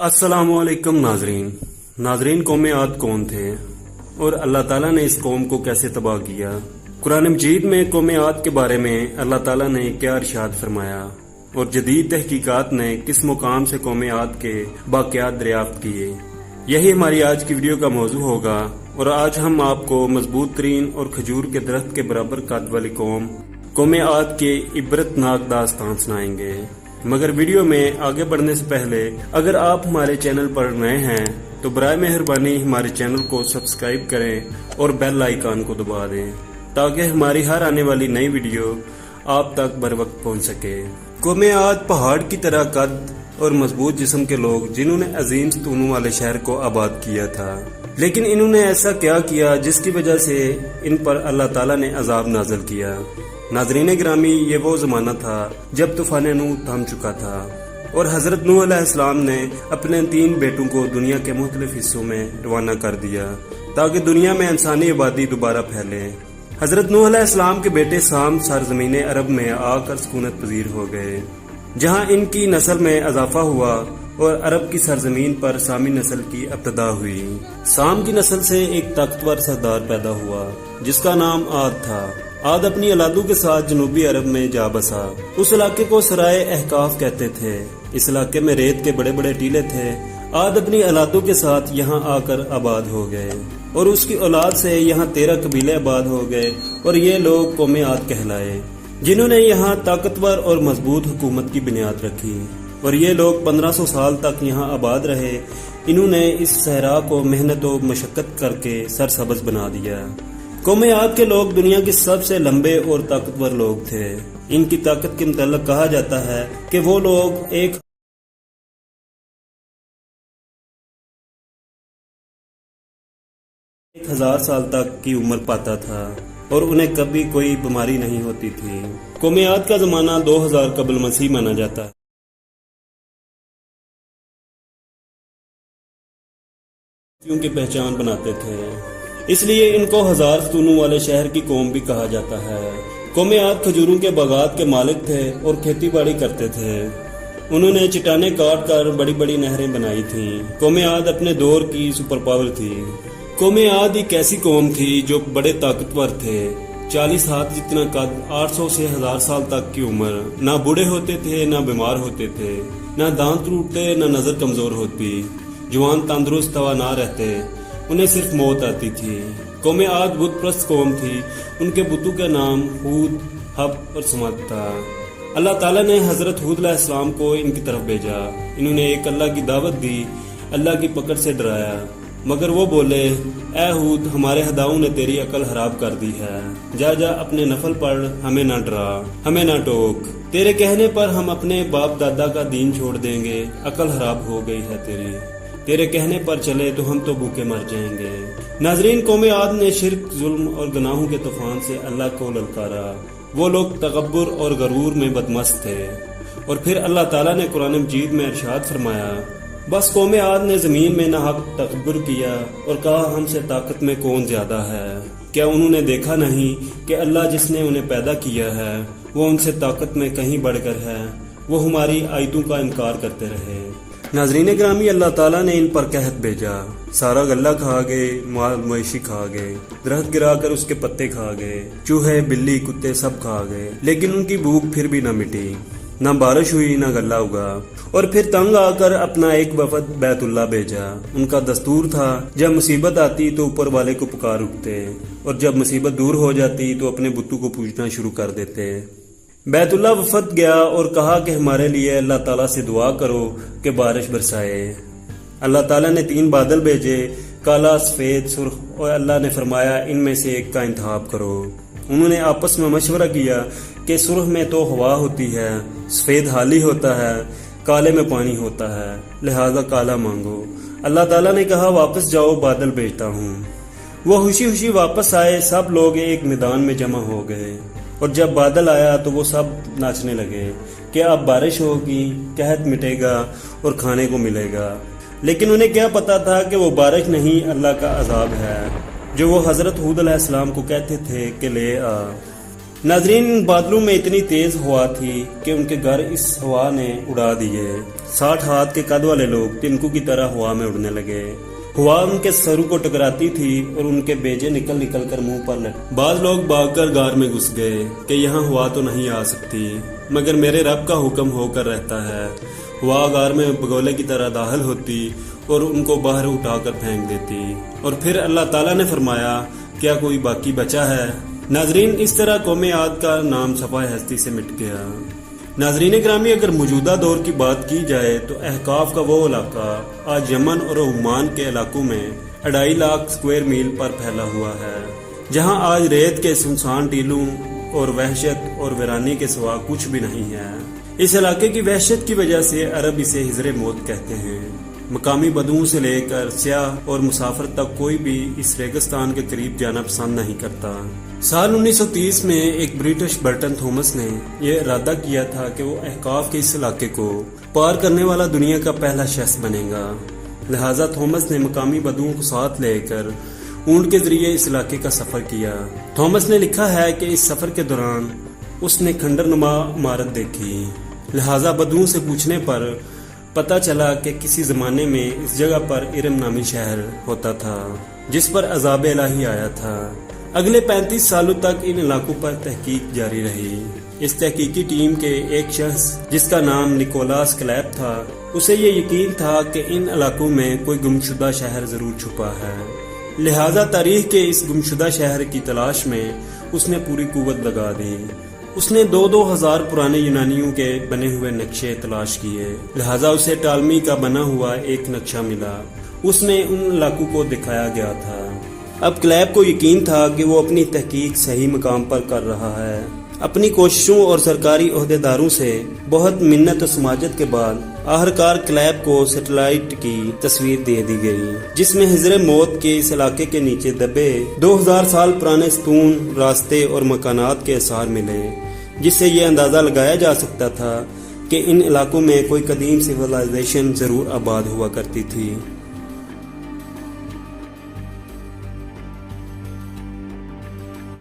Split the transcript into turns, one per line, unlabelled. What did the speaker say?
अस्सलाम वालेकुम नाजरीन कौम आद कौन थे और अल्लाह ताला ने इस कौम को कैसे तबाह किया। कुरान मजीद में कौम आद के बारे में अल्लाह ताला ने क्या इरशाद फरमाया और जदीद तहकीकात ने किस मुकाम से कौम आद के वाक़यात दरियाफ्त किए, यही हमारी आज की वीडियो का मौजू होगा। और आज हम आपको मजबूत तरीन और खजूर के दरख्त के बराबर कद वाली कौम आद के इबरतनाक दास्तान सुनाएंगे। मगर वीडियो में आगे बढ़ने से पहले अगर आप हमारे चैनल पर नए हैं तो बराए मेहरबानी हमारे चैनल को सब्सक्राइब करें और बेल आइकन को दबा दें ताकि हमारी हर आने वाली नई वीडियो आप तक बर वक्त पहुँच सके। कौम आद पहाड़ की तरह कद और मजबूत जिस्म के लोग जिन्होंने अजीम सतूनों वाले शहर को आबाद किया था, लेकिन इन्होंने ऐसा क्या किया जिसकी वजह से इन पर अल्लाह ताला ने अजाब नाज़िल किया। नाजरीन गिरामी, ये वो ज़माना था जब तूफ़ान नूह थम चुका था और हज़रत नूह अलैहिस्सलाम ने अपने 3 बेटों को दुनिया के मुख्तलिफ हिस्सों में रवाना कर दिया ताकि दुनिया में इंसानी आबादी दोबारा फैले। हज़रत नूह अलैहिस्सलाम के बेटे साम सरज़मीन अरब में आकर सुकूनत पजीर हो गए, जहाँ इनकी नस्ल में इजाफा हुआ और अरब की सरजमीन पर सामी नस्ल की इब्तिदा हुई। साम की नस्ल से एक ताकतवर सरदार पैदा हुआ जिसका नाम आद था। आद अपनी औलादों के साथ जनूबी अरब में जा बसा। उस इलाके को सराय अहकाफ कहते थे। इस इलाके में रेत के बड़े बड़े टीले थे। आद अपनी औलादों के साथ यहाँ आकर आबाद हो गए और उसकी औलाद से यहाँ 13 कबीले आबाद हो गए और ये लोग कौम आद कहलाए, जिन्होंने यहाँ ताकतवर और मजबूत हुकूमत की बुनियाद रखी। और ये लोग 1500 साल तक यहाँ आबाद रहे। इन्होंने इस सहरा को मेहनत और मशक्कत करके सरसब्ज बना दिया। कौम आद के लोग दुनिया के सबसे लंबे और ताकतवर लोग थे। इनकी ताकत के मुताल्लिक़ कहा जाता है कि वो लोग 1000 साल तक की उम्र पाता था और उन्हें कभी कोई बीमारी नहीं होती थी। कौम आद का जमाना 2000 कबल मसीह माना जाता है। की पहचान बनाते थे, इसलिए इनको 1000 सतूनों वाले शहर की कौम भी कहा जाता है। कौम आद खजूरों के बागात के मालिक थे और खेती बाड़ी करते थे। उन्होंने चट्टाने काट कर बड़ी बड़ी नहरें बनाई थीं। कौम आद अपने दौर की सुपर पावर थी। कौम आद एक ऐसी कौम थी जो बड़े ताकतवर थे। 40 हाथ जितना कद, 800 से 1000 साल तक की उम्र। ना बूढ़े होते थे, ना बीमार होते थे, ना दांत टूटते, ना नजर कमजोर होती। जवान तंदुरुस्त तवाना रहते, उन्हें सिर्फ मौत आती थी। कौम आद बुत प्रस्त कौम थी। उनके बुतों का नाम हूद, हब और समद था। अल्लाह ताला ने हजरत हूद अलैहिस्सलाम को इनकी तरफ भेजा। इन्होंने एक अल्लाह की दावत दी, अल्लाह की पकड़ से डराया, मगर वो बोले, ए हूद, हमारे हदाओं ने तेरी अकल खराब कर दी है। जा जा अपने नफल पढ़, हमें ना डरा, हमें ना टोक। तेरे कहने पर हम अपने बाप दादा का दीन छोड़ देंगे। अकल खराब हो गई है तेरे कहने पर चले तो हम तो भूखे मर जाएंगे। नाजरीन, कौम आद ने शिर्क, जुल्म और गुनाहों के तूफान से अल्लाह को ललकारा। वो लोग तकब्बुर और गरूर में बदमस्त थे। और फिर अल्लाह ताला ने कुरान मजीद में इरशाद फरमाया, बस कौम आद ने जमीन में नाहक तकब्बुर किया और कहा, हमसे ताकत में कौन ज्यादा है। क्या उन्होंने देखा नहीं कि अल्लाह जिसने उन्हें पैदा किया है वो उनसे ताकत में कहीं बढ़कर है। वो हमारी आयतों का इनकार करते रहे। नाजरीन ग्रामी, अल्लाह ताला ने इन पर कहत भेजा। सारा गल्ला खा गए, माल मवेशी खा गए, दरख्त गिरा कर उसके पत्ते खा गए, चूहे बिल्ली कुत्ते सब खा गए, लेकिन उनकी भूख फिर भी न मिटी। न बारिश हुई, न गल्ला उगा। और फिर तंग आकर अपना एक वफद बैतुल्लाह भेजा। उनका दस्तूर था, जब मुसीबत आती तो ऊपर वाले को पुकार उठते और जब मुसीबत दूर हो जाती तो अपने बुतों को पूजना शुरू कर देते। बैतुल्लाह वफद गया और कहा कि हमारे लिए अल्लाह ताला से दुआ करो कि बारिश बरसाए। अल्लाह ताला ने 3 बादल भेजे, काला, सफेद, सुर्ख, और अल्लाह ने फरमाया, इनमें से एक का इंतखाब करो। उन्होंने आपस में मशवरा किया कि सुर्ख में तो हवा होती है, सफेद हाली होता है, काले में पानी होता है, लिहाजा काला मांगो। अल्लाह ताला ने कहा, वापस जाओ, बादल भेजता हूँ। वो खुशी खुशी वापस आए। सब लोग एक मैदान में जमा हो गए और जब बादल आया तो वो सब नाचने लगे कि अब बारिश होगी, कहत मिटेगा और खाने को मिलेगा। लेकिन उन्हें क्या पता था कि वो बारिश नहीं, अल्लाह का अजाब है, जो वो हजरत हूद अलैहिस्सलाम को कहते थे कि ले आ। नाजरीन, इन बादलों में इतनी तेज हवा थी कि उनके घर इस हवा ने उड़ा दिए। 60 हाथ के कद वाले लोग तिनकों की तरह हवा में उड़ने लगे। हवा उनके सरों को टकराती थी और उनके बेजे निकल निकल कर मुंह पर लगे। बाद लोग भागकर गार में घुस गए कि यहाँ हवा तो नहीं आ सकती, मगर मेरे रब का हुक्म होकर रहता है। हवा गार में बगोले की तरह दाखिल होती और उनको बाहर उठाकर फेंक देती, और फिर अल्लाह ताला ने फरमाया, क्या कोई बाकी बचा है? नाजरीन, इस तरह कौम आद का नाम सफाए हस्ती से मिट गया। नाजरीन ग्रामी, अगर मौजूदा दौर की बात की जाए तो अहकाफ का वो इलाका आज यमन और ओमान के इलाकों में 2.5 लाख स्क्वायर मील पर फैला हुआ है, जहां आज रेत के सुनसान टीलों और वहशत और वीरानी के सिवा कुछ भी नहीं है। इस इलाके की वहशत की वजह से अरब इसे हिजरे मौत कहते हैं। मकामी बदुओं से लेकर सियाह और मुसाफिर तक कोई भी इस रेगिस्तान के करीब जाना पसंद नहीं करता। साल 1930 में एक ब्रिटिश बर्टन थॉमस ने यह इरादा किया था कि वो अहकाफ के इस इलाके को पार करने वाला दुनिया का पहला शख्स बनेगा। लिहाजा थॉमस ने मकामी बदुओं को साथ लेकर ऊंट के जरिए इस इलाके का सफर किया। थॉमस ने लिखा है कि इस सफर के दौरान उसने खंडरनुमा इमारत देखी। लिहाजा बदुओं से पूछने पर पता चला कि किसी जमाने में इस जगह पर इरम नामी शहर होता था, जिस पर अजाब इलाही आया था। अगले 35 सालों तक इन इलाकों पर तहकीक जारी रही। इस तहकीकी टीम के एक शख्स जिसका नाम निकोलास क्लैप था, उसे ये यकीन था कि इन इलाकों में कोई गुमशुदा शहर जरूर छुपा है। लिहाजा तारीख के इस गुमशुदा शहर की तलाश में उसने पूरी कुव्वत लगा दी। उसने 2,000 पुराने यूनानियों के बने हुए नक्शे तलाश किए। लिहाजा उसे टालमी का बना हुआ एक नक्शा मिला। उसमें उन इलाकों को दिखाया गया था। अब क्लैब को यकीन था कि वो अपनी तहकीक सही मकाम पर कर रहा है। अपनी कोशिशों और सरकारी ओहदेदारों से बहुत मिन्नत और समाजत के बाद आखिरकार क्लैब को सैटेलाइट की तस्वीर दे दी गई, जिसमें हिजरे मौत के इस इलाके के नीचे दबे 2000 साल पुराने स्तून, रास्ते और मकानात के आसार मिले, जिससे ये अंदाजा लगाया जा सकता था कि इन इलाकों में कोई कदीम सिविलाइजेशन जरूर आबाद हुआ करती थी।